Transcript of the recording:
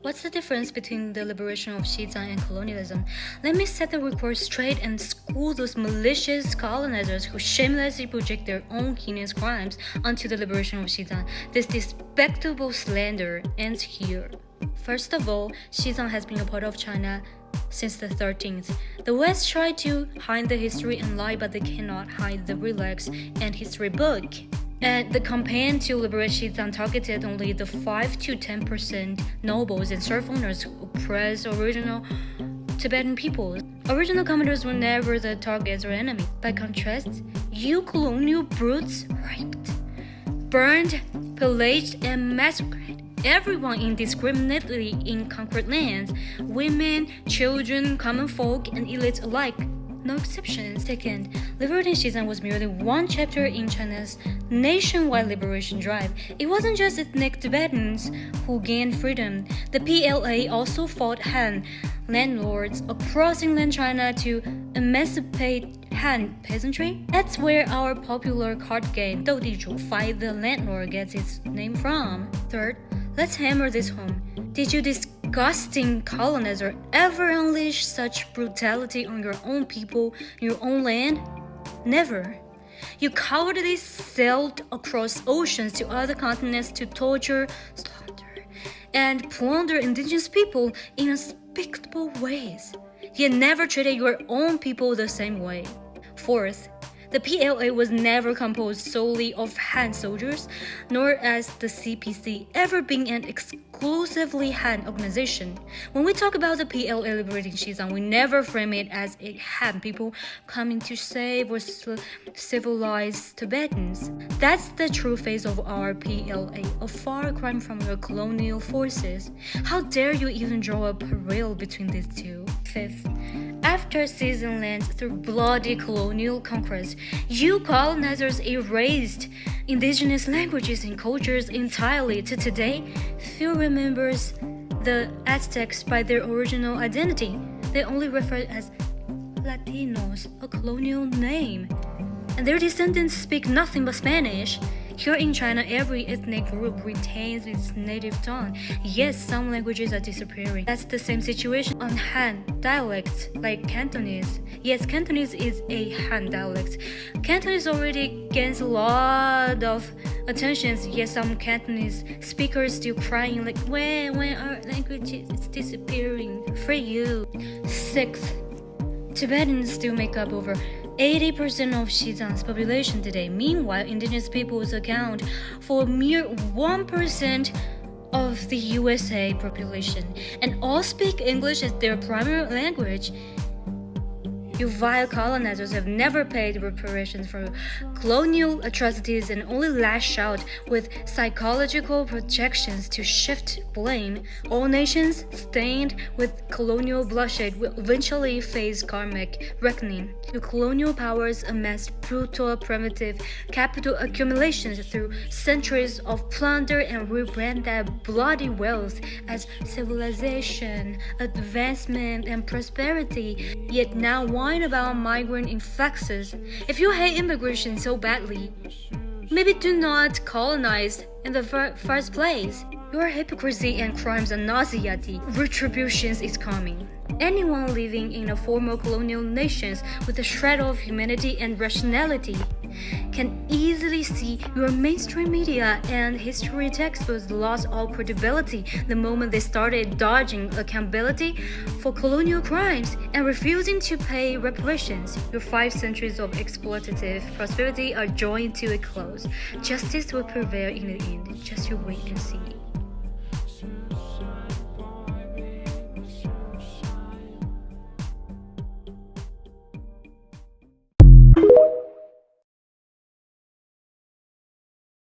What's the difference between the liberation of Xinjiang and colonialism? Let me set the record straight and school those malicious colonizers who shamelessly project their own heinous crimes onto the liberation of Xinjiang. This despicable slander ends here. First of all, Xinjiang has been a part of China since the 13th. The West tried to hide the history and lie, but they cannot hide the relics and history book. And the campaign to liberate Xinjiang targeted only the 5 to 10% nobles and serf owners who oppressed original Tibetan peoples. Original commanders were never the targets or enemies. By contrast, you colonial brutes raped, burned, pillaged, and massacred everyone indiscriminately in conquered lands, women, children, common folk, and elites alike. No exceptions. Second, liberating Xinjiang was merely one chapter in China's nationwide liberation drive. It wasn't just ethnic Tibetans who gained freedom. The PLA also fought Han landlords across inland China to emancipate Han peasantry. That's where our popular card game 斗地主 Fight the Landlord gets its name from. Third, let's hammer this home. Did you disgusting colonizer ever unleash such brutality on your own people, your own land? Never. You cowardly sailed across oceans to other continents to torture, slaughter, and plunder indigenous people in unspeakable ways. Yet never treated your own people the same way. Fourth, the PLA was never composed solely of Han soldiers, nor has the CPC ever been an exclusively Han organization. When we talk about the PLA liberating Xinjiang, we never frame it as a Han people coming to save or civilize Tibetans. That's the true face of our PLA, a far cry from your colonial forces. How dare you even draw a parallel between these two? Fifth, after seizing lands through bloody colonial conquest, you colonizers erased indigenous languages and cultures entirely. To today, few remembers the Aztecs by their original identity. They only refer as Latinos, a colonial name, and their descendants speak nothing but Spanish. Here in China, every ethnic group retains its native tongue. Yes, some languages are disappearing. That's the same situation on Han dialects, like Cantonese. Yes, Cantonese is a Han dialect. Cantonese already gains a lot of attention, yet some Cantonese speakers still crying like, when our language is disappearing. For you. Sixth, Tibetans still make up over 80% of Xinjiang's population today. Meanwhile, indigenous peoples account for a mere 1% of the USA population, and all speak English as their primary language. You vile colonizers have never paid reparations for colonial atrocities and only lash out with psychological projections to shift blame. All nations stained with colonial bloodshed will eventually face karmic reckoning. Your colonial powers amassed brutal, primitive capital accumulations through centuries of plunder and rebrand that bloody wealth as civilization, advancement, and prosperity, yet now whine about migrant influxes. If you hate immigration so badly, maybe do not colonize in the first place. Your hypocrisy and crimes are nauseating. Retribution is coming. Anyone living in a former colonial nations with a shred of humanity and rationality can easily see your mainstream media and history textbooks lost all credibility the moment they started dodging accountability for colonial crimes and refusing to pay reparations. Your 5 centuries of exploitative prosperity are drawing to a close. Justice will prevail in the end. Just you wait and see.